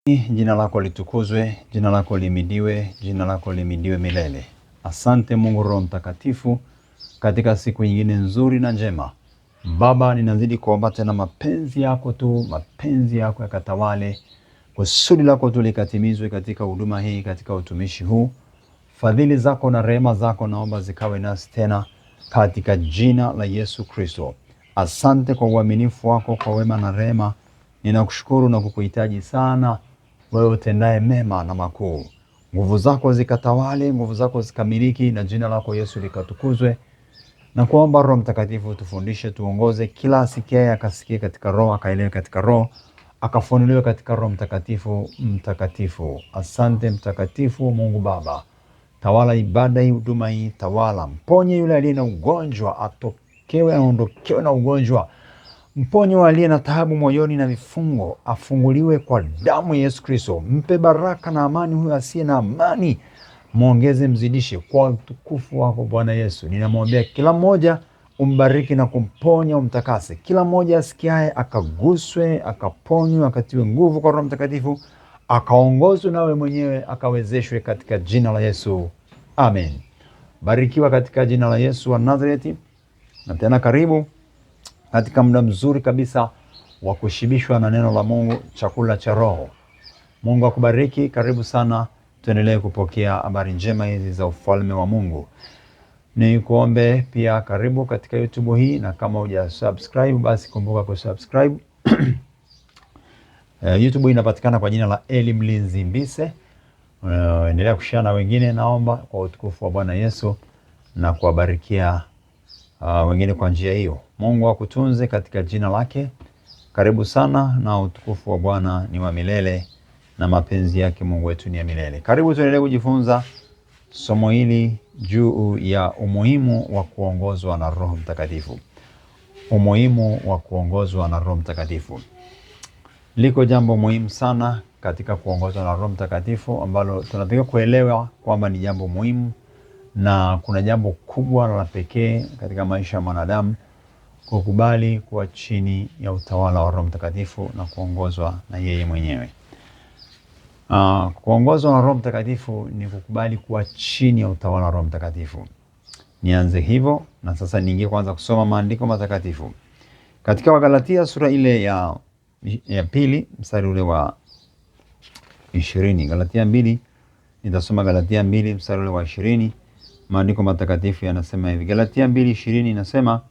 Jina lako litukuzwe, jina lako limidiwe, jina lako limidiwe milele. Asante Mungu Roho Mtakatifu katika siku nyingine nzuri na njema. Baba, ninazidi kuomba tena mapenzi yako tu, mapenzi yako yakatawale. Kusudi lako tu likatimizwe katika huduma hii, katika utumishi huu. Fadhili zako na rehema zako naomba zikawe nasi tena katika jina la Yesu Kristo. Asante kwa uaminifu wako, kwa wema na rehema. Ninakushukuru na kukuhitaji sana, wewe utendaye mema na makuu. Nguvu zako zikatawale, nguvu zako zikamiliki, na jina lako Yesu likatukuzwe. Na kuomba Roho Mtakatifu tufundishe, tuongoze, kila asikiaye akasikie katika Roho, akaelewe katika Roho, akafunuliwe katika Roho Mtakatifu. Mtakatifu, asante Mtakatifu Mungu Baba. Tawala ibada hii, huduma hii, tawala. Mponye yule aliye na ugonjwa, atokewe, aondokewe na ugonjwa. Mponye aliye na taabu moyoni na vifungo, afunguliwe kwa damu ya Yesu Kristo. Mpe baraka na amani huyo asiye na amani, muongeze, mzidishe kwa utukufu wako Bwana Yesu. Ninamwombea kila mmoja, umbariki na kumponya, umtakase. Kila mmoja asikiaye akaguswe, akaponywe, akatiwe nguvu kwa Roho Mtakatifu, akaongozwe nawe mwenyewe, akawezeshwe katika jina la Yesu. Amen. Barikiwa katika jina la Yesu wa Nazareti. Na tena karibu katika muda mzuri kabisa wa kushibishwa na neno la Mungu, chakula cha roho. Mungu akubariki, karibu sana. Tuendelee kupokea habari njema hizi za ufalme wa Mungu. Ni kuombe pia karibu katika YouTube hii, na kama hujasubscribe basi kumbuka kusubscribe. YouTube inapatikana kwa jina la Eli Mlinzi Mbise. Endelea kushare na wengine, naomba kwa utukufu wa Bwana Yesu, na kuwabarikia wengine kwa njia hiyo. Mungu akutunze katika jina lake. Karibu sana, na utukufu wa Bwana ni wa milele, na mapenzi yake Mungu wetu ni ya milele. Karibu tuendelee kujifunza somo hili juu ya umuhimu wa kuongozwa na Roho Mtakatifu. Umuhimu wa kuongozwa na Roho Mtakatifu. Liko jambo muhimu sana katika kuongozwa na Roho Mtakatifu, ambalo tunatakiwa kuelewa kwamba ni jambo muhimu, na kuna jambo kubwa la pekee katika maisha ya mwanadamu: kukubali kuwa chini ya utawala wa Roho Mtakatifu na kuongozwa na yeye mwenyewe. Kuongozwa na Roho Mtakatifu ni kukubali kuwa chini ya utawala wa Roho Mtakatifu. Nianze hivyo, na sasa niingie kwanza kusoma maandiko matakatifu. Katika Wagalatia sura ile ya pili, mstari ule wa 20. Galatia 2, nitasoma Galatia 2 mstari ule wa 20. Maandiko matakatifu yanasema hivi. Galatia 2:20 inasema,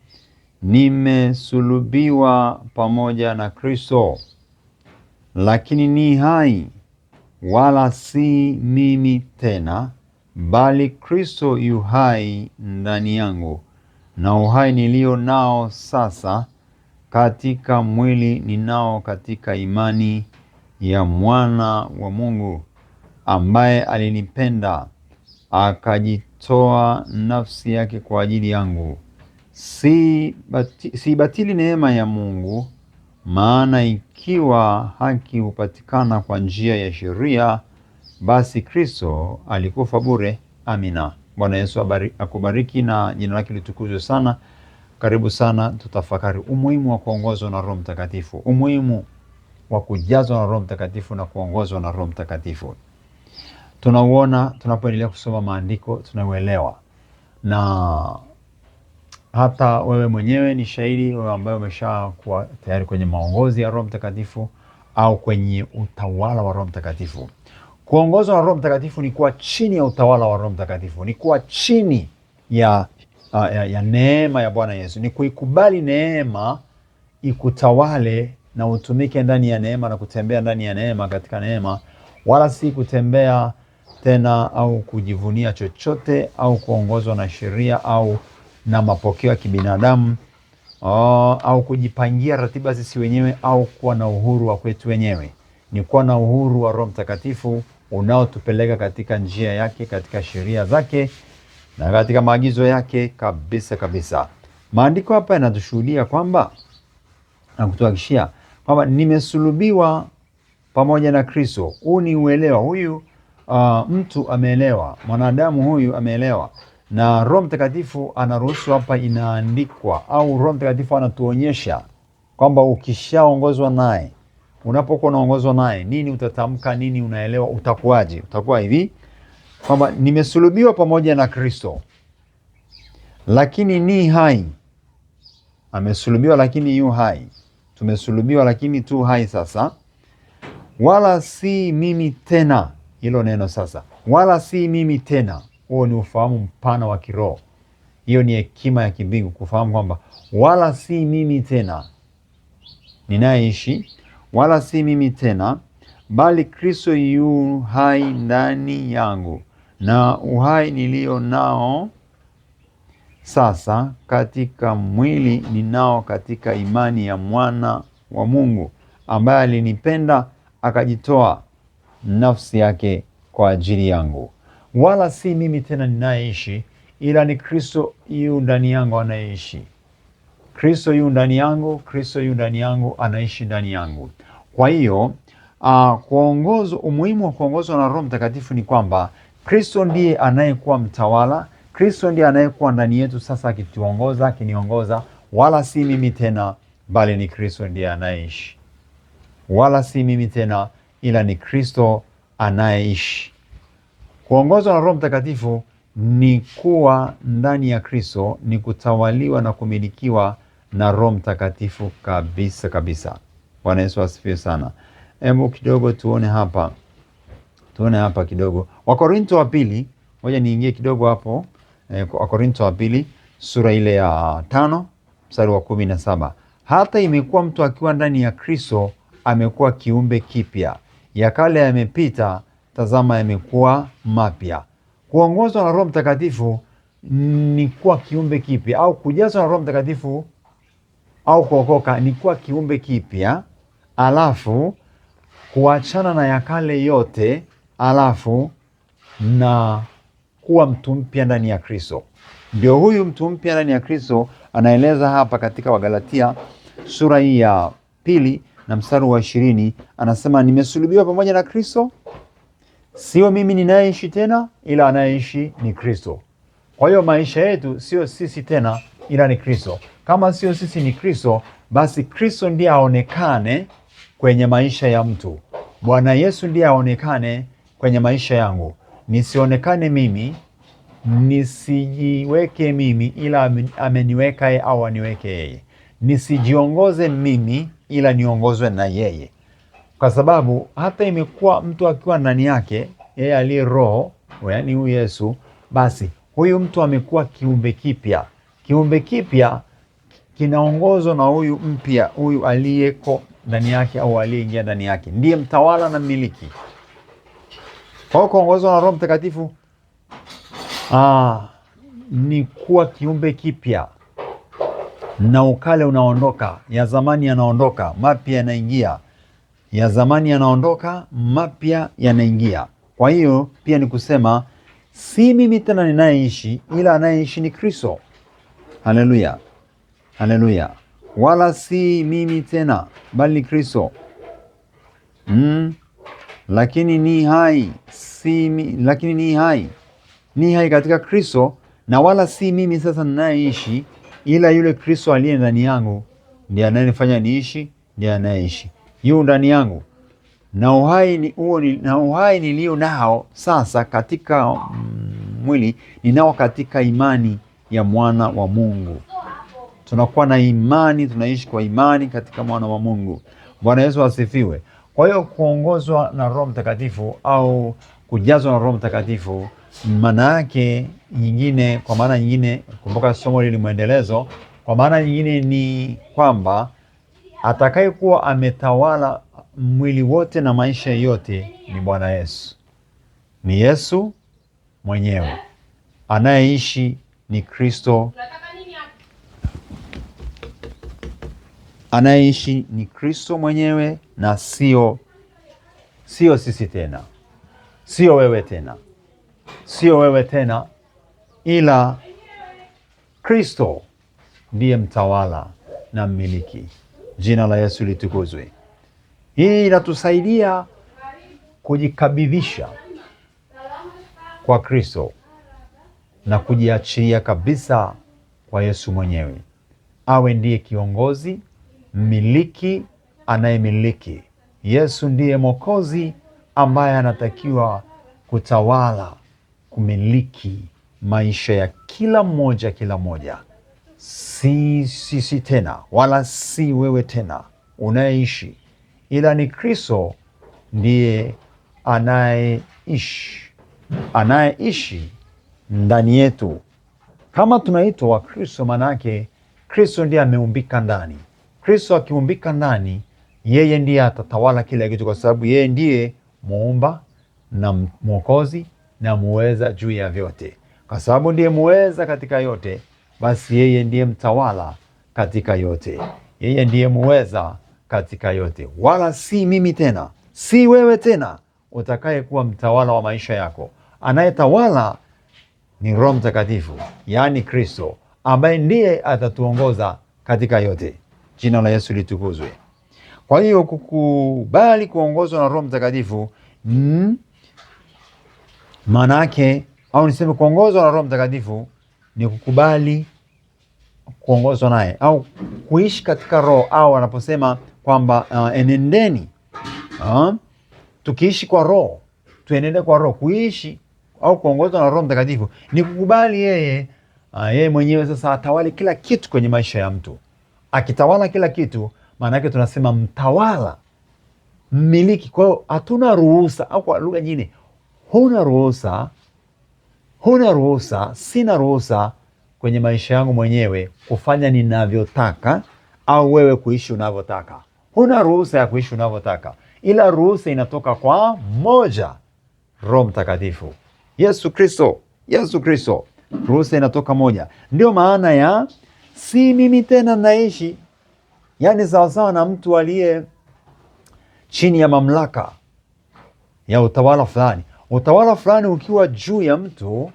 nimesulubiwa pamoja na Kristo, lakini ni hai, wala si mimi tena, bali Kristo yu hai ndani yangu. Na uhai nilio nao sasa katika mwili ninao katika imani ya mwana wa Mungu, ambaye alinipenda akajitoa nafsi yake kwa ajili yangu. Si batili neema ya Mungu, maana ikiwa haki hupatikana kwa njia ya sheria, basi Kristo alikufa bure. Amina. Bwana Yesu akubariki na jina lake litukuzwe sana. Karibu sana, tutafakari umuhimu wa kuongozwa na Roho Mtakatifu, umuhimu wa kujazwa na Roho Mtakatifu na kuongozwa na Roho Mtakatifu. Tunauona tunapoendelea kusoma maandiko, tunauelewa. Na hata wewe mwenyewe ni shahidi, wewe ambaye umeshakuwa tayari kwenye maongozi ya Roho Mtakatifu au kwenye utawala wa Roho Mtakatifu. Kuongozwa na Roho Mtakatifu ni kuwa chini ya utawala wa Roho Mtakatifu, ni kuwa chini ya neema ya Bwana Yesu, ni kuikubali neema ikutawale na utumike ndani ya neema na kutembea ndani ya neema, katika neema, wala si kutembea tena au kujivunia chochote au kuongozwa na sheria au na mapokeo ya kibinadamu au kujipangia ratiba sisi wenyewe au kuwa na uhuru wa kwetu wenyewe. Ni kuwa na uhuru wa Roho Mtakatifu unaotupeleka katika njia yake, katika sheria zake na katika maagizo yake kabisa kabisa. Maandiko hapa yanatushuhudia kwamba, na kutuhakikishia kwamba nimesulubiwa pamoja na Kristo. Huu ni uelewa. Huyu mtu ameelewa, mwanadamu huyu ameelewa, na Roho Mtakatifu anaruhusu hapa, inaandikwa, au Roho Mtakatifu anatuonyesha kwamba ukishaongozwa naye, unapokuwa unaongozwa naye, nini utatamka, nini unaelewa, utakuwaje? Utakuwa hivi kwamba nimesulubiwa pamoja na Kristo, lakini ni hai. Amesulubiwa lakini yu hai. Tumesulubiwa lakini tu hai sasa. Wala si mimi tena. Hilo neno sasa, wala si mimi tena, huo ni ufahamu mpana wa kiroho. Hiyo ni hekima ya kimbingu, kufahamu kwamba wala si mimi tena ninaishi, wala si mimi tena, bali Kristo yu hai ndani yangu, na uhai nilio nao sasa katika mwili ninao katika imani ya mwana wa Mungu, ambaye alinipenda akajitoa nafsi yake kwa ajili yangu. Wala si mimi tena ninaishi, ila ni Kristo yu ndani yangu anaishi. Kristo yu ndani yangu, Kristo yu ndani yangu, anaishi ndani yangu. Kwa hiyo umuhimu wa kuongozwa na Roho Mtakatifu ni kwamba Kristo ndiye anayekuwa mtawala. Kristo ndiye anayekuwa ndani yetu sasa, akituongoza, akiniongoza. Wala si mimi tena, bali ni Kristo ndiye anaishi. Wala si mimi tena, ila ni Kristo anayeishi. Kuongozwa na Roho Mtakatifu ni kuwa ndani ya Kristo, ni kutawaliwa na kumilikiwa na Roho Mtakatifu kabisa kabisa. Bwana Yesu asifiwe sana. Hebu kidogo tuone hapa kidogo. Wakorintho wa pili, ngoja niingie kidogo hapo. Wakorintho wa pili sura ile ya 5 mstari wa 17. Hata imekuwa mtu akiwa ndani ya Kristo amekuwa kiumbe kipya, ya kale yamepita, tazama yamekuwa mapya. Kuongozwa na Roho Mtakatifu ni kuwa kiumbe kipya, au kujazwa na Roho Mtakatifu au kuokoka ni kuwa kiumbe kipya, alafu kuachana na ya kale yote, alafu na kuwa mtu mpya ndani ya Kristo. Ndio huyu mtu mpya ndani ya Kristo anaeleza hapa katika Wagalatia sura hii ya 2 na mstari wa 20, anasema nimesulubiwa pamoja na Kristo, sio mimi ninayeishi tena, ila anayeishi ni Kristo. Kwa hiyo maisha yetu sio sisi tena, ila ni Kristo. Kama sio sisi ni Kristo, basi Kristo ndiye aonekane kwenye maisha ya mtu. Bwana Yesu ndiye aonekane kwenye maisha yangu. Nisionekane mimi, nisijiweke mimi, ila ameniweka yeye au aniweke yeye. Nisijiongoze mimi, ila niongozwe na yeye. Kwa sababu hata imekuwa mtu akiwa ndani yake, yeye aliye Roho, yaani huyu Yesu, basi huyu mtu amekuwa kiumbe kipya. Kiumbe kipya kinaongozwa na huyu mpya, huyu aliyeko ndani yake au aliyeingia ndani yake. Ndiye mtawala na mmiliki. Kwa hiyo kuongozwa na Roho Mtakatifu ni kuwa kiumbe kipya, na ukale unaondoka, ya zamani yanaondoka, mapya yanaingia. Ya zamani yanaondoka, mapya yanaingia. Kwa hiyo pia ni kusema si mimi tena ninayeishi, ila anayeishi ni Kristo. Haleluya. Haleluya. Wala si mimi tena, bali ni Kristo. Lakini ni hai, lakini ni hai katika Kristo, na wala si mimi sasa ninayeishi, ila yule Kristo aliye ndani yangu ndiye anayenifanya niishi, ndiye anayeishi. Yu ndani yangu. Na uhai nilio nao sasa katika mwili, ninao katika imani ya mwana wa Mungu. Tunakuwa na imani, tunaishi kwa imani katika mwana wa Mungu. Bwana Yesu asifiwe. Kwa hiyo kuongozwa na Roho Mtakatifu au kujazwa na Roho Mtakatifu, maana yake nyingine, kwa maana nyingine, kumbuka somo hili mwendelezo, kwa maana nyingine ni kwamba atakayekuwa ametawala mwili wote na maisha yote ni Bwana Yesu. Ni Yesu mwenyewe. Anayeishi ni Kristo. Anayeishi ni Kristo mwenyewe, na sio sisi tena. Sio wewe tena. Sio wewe tena, ila Kristo ndiye mtawala na mmiliki. Jina la Yesu litukuzwe. Hii inatusaidia kujikabidhisha kwa Kristo na kujiachilia kabisa kwa Yesu mwenyewe. Awe ndiye kiongozi, mmiliki, anayemiliki. Yesu ndiye Mwokozi ambaye anatakiwa kutawala, kumiliki maisha ya kila mmoja, si sisi tena, wala si wewe tena unayeishi, ila ni Kristo ndiye anayeishi ndani yetu. Kama tunaitwa wa Kristo, manake Kristo ndiye ameumbika ndani. Kristo akiumbika ndani, yeye ndiye atatawala kila kitu, kwa sababu yeye ndiye muumba na Mwokozi na muweza juu ya vyote. Kwa sababu ndiye muweza katika yote, basi yeye ndiye mtawala katika yote. Yeye ndiye muweza katika yote, wala si mimi tena, si wewe tena utakaye kuwa mtawala wa maisha yako. Anayetawala ni Roho Mtakatifu, yaani Kristo, ambaye ndiye atatuongoza katika yote. Jina la Yesu litukuzwe. Kwa hiyo kukubali kuongozwa na Roho Mtakatifu maana yake, au niseme kuongozwa na Roho Mtakatifu ni kukubali kuongozwa naye au kuishi katika Roho, au anaposema kwamba enendeni, tukiishi kwa Roho, tuenende kwa Roho. Kuishi au kuongozwa na Roho Mtakatifu ni kukubali yeye mwenyewe sasa atawale kila kitu kwenye maisha ya mtu. Akitawala kila kitu, maana yake tunasema mtawala, mmiliki. Kwa hiyo hatuna ruhusa, au kwa lugha nyingine, huna ruhusa, sina ruhusa kwenye maisha yangu mwenyewe kufanya ninavyotaka au wewe kuishi unavyotaka. Huna ruhusa ya kuishi unavyotaka, ila ruhusa inatoka kwa moja, Roho Mtakatifu, Yesu Kristo. Ruhusa inatoka moja. Ndio maana ya si mimi tena naishi, yaani sawasawa na mtu aliye chini ya mamlaka ya utawala fulani. Utawala fulani ukiwa juu ya mtu,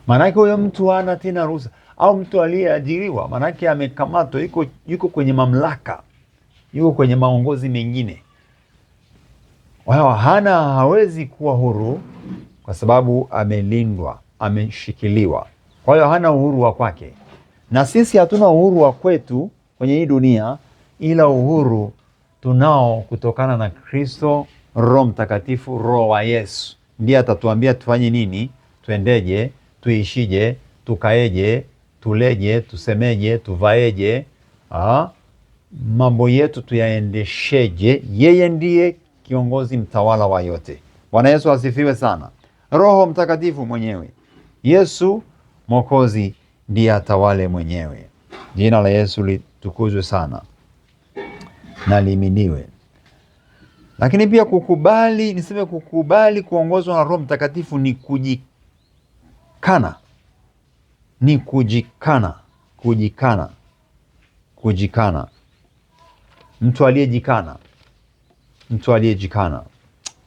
maanake huyo mtu hana tena ruhusa. Au mtu aliyeajiriwa, maanake amekamatwa, yuko kwenye mamlaka, yuko kwenye maongozi mengine, hawezi kuwa huru kwa sababu amelindwa, ameshikiliwa. Kwa hiyo hana uhuru wa kwake, na sisi hatuna uhuru wa kwetu kwenye hii dunia, ila uhuru tunao kutokana na Kristo, Roho Mtakatifu, Roho wa Yesu. Ndiye atatuambia tufanye nini, tuendeje, tuishije, tukaeje, tuleje, tusemeje, tuvaeje, mambo yetu tuyaendesheje. Yeye ndiye kiongozi mtawala wa yote. Bwana Yesu asifiwe sana. Roho Mtakatifu mwenyewe, Yesu Mwokozi, ndiye atawale mwenyewe. Jina la Yesu litukuzwe sana na lihimidiwe. Lakini pia kukubali kuongozwa na Roho Mtakatifu ni kujikana. Mtu aliyejikana.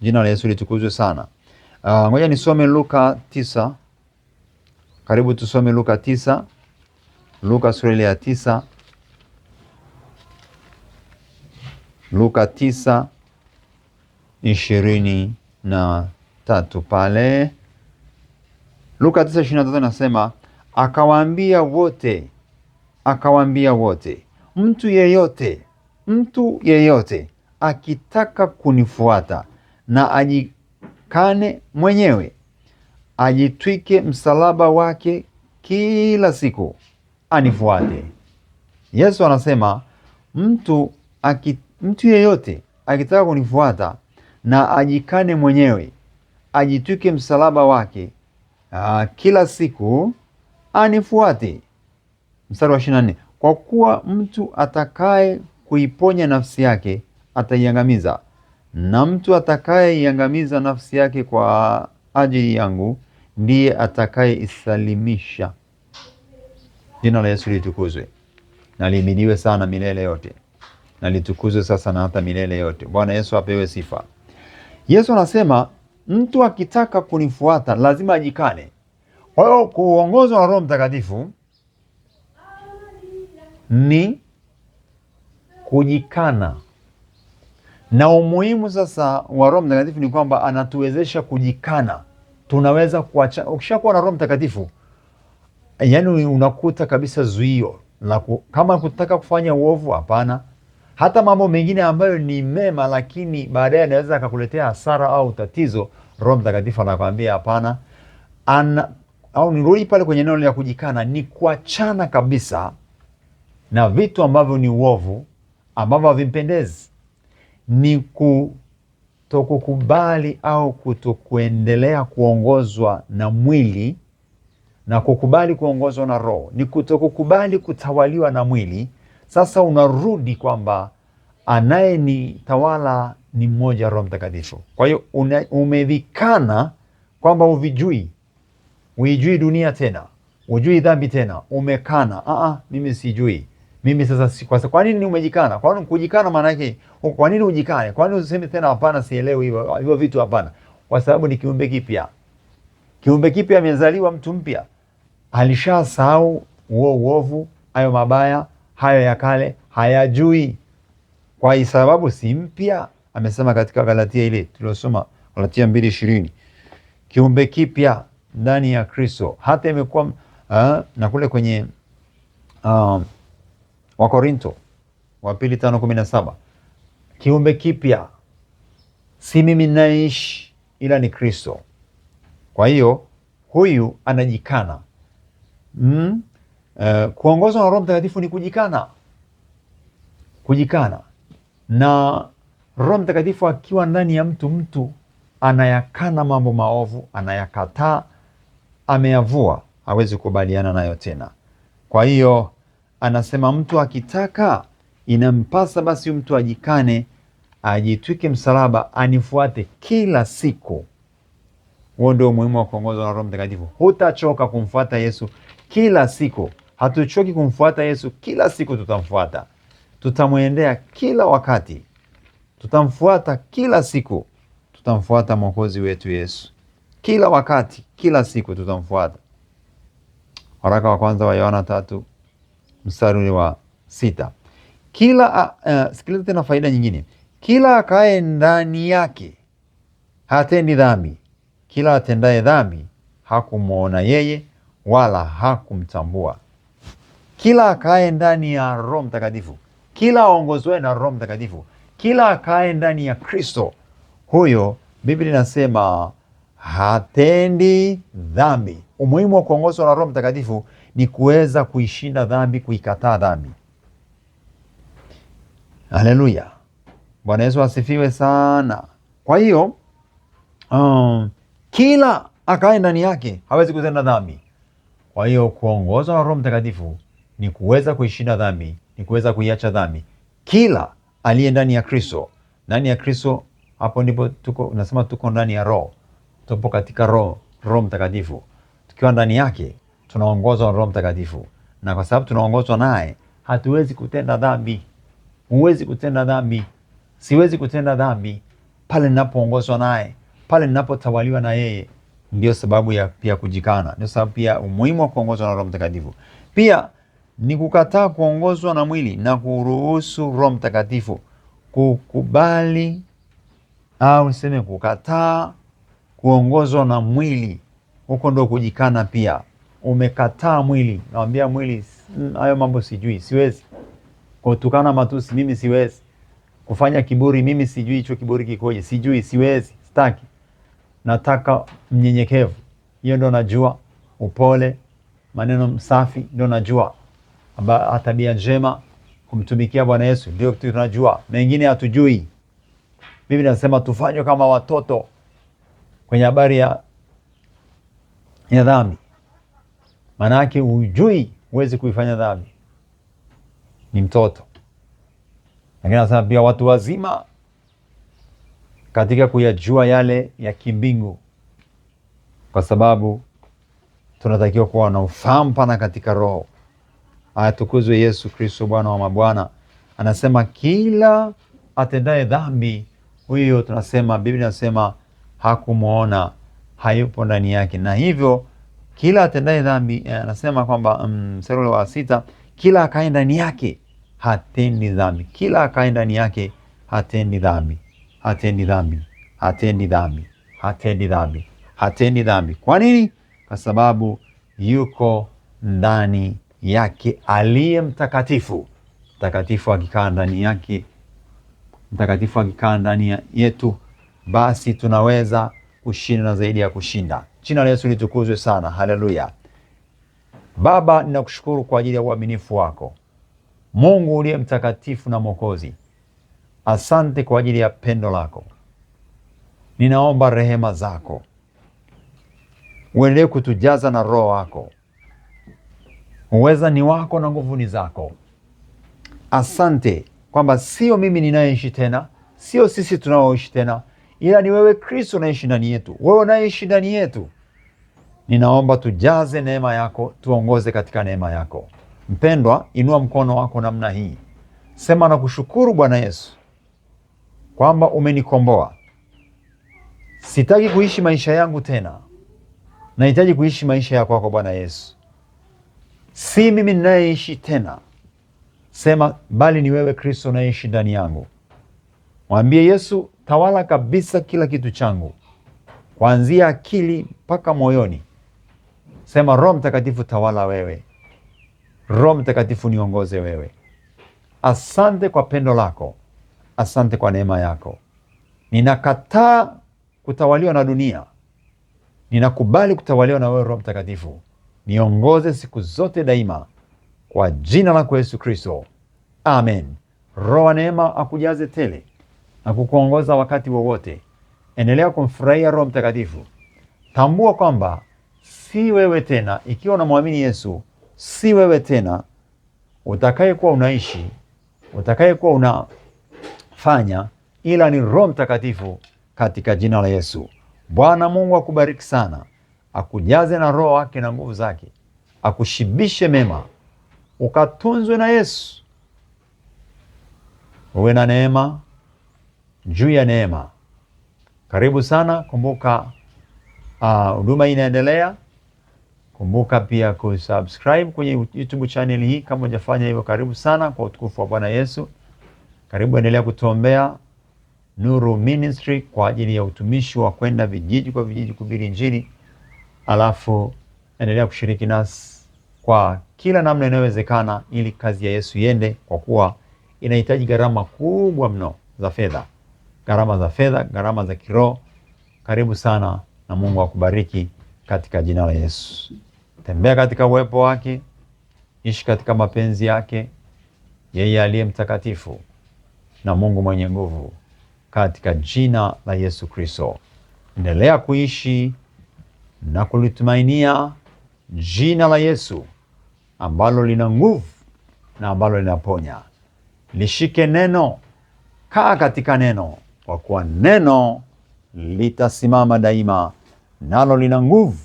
Jina la Yesu litukuzwe sana. Ngoja nisome Luka 9. Karibu tusome Luka 9. Luka sura ya 9. Luka 9:23 pale. Luka 9:23 nasema, akawaambia wote, mtu yeyote akitaka kunifuata na ajikane mwenyewe, ajitwike msalaba wake kila siku, anifuate. Yesu anasema mtu yeyote akitaka kunifuata na ajikane mwenyewe, ajitwike msalaba wake kila siku, anifuate. Mstari wa 24, kwa kuwa mtu atakaye kuiponya nafsi yake ataiangamiza, na mtu atakaye iangamiza nafsi yake kwa ajili yangu ndiye atakaye isalimisha. Jina la Yesu litukuzwe na lihimidiwe sana milele yote, na litukuzwe sasa na hata milele yote. Bwana Yesu apewe sifa. Yesu anasema mtu akitaka kunifuata lazima ajikane. Kwa hiyo kuongozwa na Roho Mtakatifu ni kujikana. Na umuhimu sasa wa Roho Mtakatifu ni kwamba anatuwezesha kujikana. Tunaweza kuacha. Ukishakuwa na Roho Mtakatifu, yaani unakuta kabisa zuio kama kutaka kufanya uovu, hapana. hata mambo mengine ambayo ni mema, lakini baadaye anaweza akakuletea hasara au tatizo, Roho Mtakatifu anakwambia hapana. Au nirudi pale kwenye neno la kujikana, ni kuachana kabisa na vitu ambavyo ni uovu, ambavyo havimpendezi. Ni kutokukubali au kutokuendelea kuongozwa na mwili na kukubali kuongozwa na Roho. Ni kutokukubali kutawaliwa na mwili. Sasa unarudi kwamba anayenitawala ni mmoja, Roho Mtakatifu. Kwa hiyo umevikana kwamba uijui dunia tena, ujui dhambi tena, umekana. Mimi sijui. Mimi sasa kwa nini umejikana? Kwa nini kujikana? Maana yake kwa nini ujikane? Kwa nini useme tena hapana, sielewi hivyo vitu? Hapana, kwa sababu ni kiumbe kipya. Kiumbe kipya, amezaliwa mtu mpya, alishasahau uovu, hayo mabaya, hayo ya kale hayajui, kwa sababu si mpya. Amesema katika Galatia ile tuliosoma, Galatia 2:20, kiumbe kipya ndani ya Kristo. Hata imekuwa na kule kwenye Wakorinto wa pili 5:17, kiumbe kipya, si mimi ninaishi ila ni Kristo. Kwa hiyo huyu anajikana. Kuongozwa na Roho Mtakatifu ni kujikana, na Roho Mtakatifu akiwa ndani ya mtu anayakana mambo maovu, anayakataa, ameyavua, hawezi kukubaliana nayo tena. Kwa hiyo anasema mtu akitaka, inampasa basi mtu ajikane, ajitwike msalaba, anifuate kila siku. Huo ndio umuhimu wa kuongozwa na Roho Mtakatifu. Hutachoka kumfuata Yesu kila siku. Hatuchoki kumfuata Yesu kila siku, tutamfuata, tutamwendea kila wakati, tutamfuata kila siku, tutamfuata Mwokozi wetu Yesu kila wakati, kila siku tutamfuata. Waraka wa kwanza wa Yohana 3:6. Sikiliza tena faida nyingine. Kila akae ndani yake hatendi dhambi. Kila atendaye dhambi hakumwona yeye wala hakumtambua. Kila akae ndani ya Roho Mtakatifu, kila aongozwe na Roho Mtakatifu, kila akae ndani ya Kristo, huyo Biblia inasema hatendi dhambi. Umuhimu wa kuongozwa na Roho Mtakatifu ni kuweza kuishinda dhambi, kuikataa dhambi. Haleluya, Bwana Yesu asifiwe sana. Kwa hiyo kila akae ndani yake hawezi kutenda dhambi. Kwa hiyo kuongozwa na Roho Mtakatifu ni kuweza kuishinda dhambi, ni kuweza kuiacha dhambi. Kila aliye ndani ya Kristo, ndani ya Kristo, hapo ndipo nasema tuko ndani ya Roho, tupo katika Roho Mtakatifu. Tukiwa ndani yake tunaongozwa na Roho Mtakatifu, na kwa sababu tunaongozwa naye hatuwezi kutenda dhambi. Huwezi kutenda dhambi, siwezi kutenda dhambi pale ninapoongozwa naye, pale ninapotawaliwa na yeye. Ndio sababu ya pia kujikana, ndio sababu pia umuhimu wa kuongozwa na Roho Mtakatifu. Pia ni kukataa kuongozwa na mwili na kuruhusu Roho Mtakatifu kukubali, au niseme kukataa kuongozwa na mwili. Huko ndo kujikana pia. Umekataa mwili, naambia mwili, hayo mambo sijui, siwezi. Kutukana matusi, mimi siwezi. Kufanya kiburi, mimi sijui hicho kiburi kikoje, sijui, siwezi, sitaki. Nataka mnyenyekevu, hiyo ndo najua. Upole, maneno msafi, ndo najua. Tabia njema, kumtumikia Bwana Yesu, ndio kitu tunajua. Mengine hatujui. Biblia inasema tufanywe kama watoto kwenye habari ya dhambi. Maana yake hujui, huwezi kuifanya dhambi, ni mtoto. Lakini anasema pia watu wazima katika kuyajua yale ya kimbingu, kwa sababu tunatakiwa kuwa na ufahamu pana katika Roho. Atukuzwe Yesu Kristo, Bwana wa mabwana. Anasema kila atendaye dhambi, huyo tunasema, Biblia inasema hakumwona, hayupo ndani yake. Na hivyo kila atendaye dhambi, anasema kwamba mstari wa 6, kila akae ndani yake hatendi dhambi. Kila akae ndani yake hatendi dhambi. Hatendi dhambi. Hatendi dhambi. Hatendi dhambi. Hatendi dhambi. Kwa nini? Kwa sababu yuko ndani yake aliye mtakatifu. Mtakatifu akikaa ndani yake Mtakatifu akikaa ndani yetu, basi tunaweza kushinda na zaidi ya kushinda. Jina la Yesu litukuzwe sana. Haleluya. Baba, ninakushukuru kwa ajili ya uaminifu wako, Mungu uliye mtakatifu na Mwokozi. Asante kwa ajili ya pendo lako. Ninaomba rehema zako uendelee kutujaza na Roho wako. Uweza ni wako na nguvu ni zako. Asante kwamba sio mimi ninayeishi tena, sio sisi tunaoishi tena, ila ni wewe Kristo unaishi ndani yetu, wewe unaishi ndani yetu. Ninaomba tujaze neema yako, tuongoze katika neema yako. Mpendwa, inua mkono wako namna hii, sema nakushukuru Bwana Yesu kwamba umenikomboa. Sitaki kuishi maisha yangu tena, nahitaji kuishi maisha yako kwako Bwana Yesu. Si mimi ninayeishi tena, sema bali ni wewe Kristo unaishi ndani yangu. Mwambie Yesu, tawala kabisa kila kitu changu, kuanzia akili mpaka moyoni. Sema Roho Mtakatifu, tawala wewe. Roho Mtakatifu, niongoze wewe. Asante kwa pendo lako, asante kwa neema yako. Ninakataa kutawaliwa na dunia, ninakubali kutawaliwa na wewe Roho Mtakatifu. Niongoze siku zote daima, kwa jina lako Yesu Kristo, amen. Roho wa neema akujaze tele na kukuongoza wakati wowote. Endelea kumfurahia Roho Mtakatifu. Tambua kwamba si wewe tena, ikiwa unamwamini Yesu, si wewe tena utakayekuwa unaishi, utakayekuwa unafanya, ila ni Roho Mtakatifu, katika jina la Yesu. Bwana Mungu akubariki sana, akujaze na Roho wake na nguvu zake, akushibishe mema, ukatunzwe na Yesu, uwe na neema juu ya neema. Karibu sana. Kumbuka huduma inaendelea. Kumbuka pia kusubscribe kwenye YouTube channel hii kama hujafanya hivyo. Karibu sana kwa utukufu wa Bwana Yesu. Karibu, endelea kutuombea Nuru Ministry kwa ajili ya utumishi wa kwenda vijiji kwa vijiji kuhubiri Injili. Alafu endelea kushiriki nasi kwa kila namna inayowezekana ili kazi ya Yesu iende, kwa kuwa inahitaji gharama kubwa mno za fedha. Gharama za fedha, gharama za kiroho. Karibu sana na Mungu akubariki katika jina la Yesu. Tembea katika uwepo wake, ishi katika mapenzi yake, yeye aliye mtakatifu na Mungu mwenye nguvu, katika jina la Yesu Kristo. Endelea kuishi na kulitumainia jina la Yesu ambalo lina nguvu na ambalo linaponya. Lishike neno, kaa katika neno, kwa kuwa neno litasimama daima, nalo lina nguvu,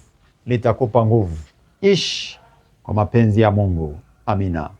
litakupa nguvu. Ishi kwa mapenzi ya Mungu. Amina.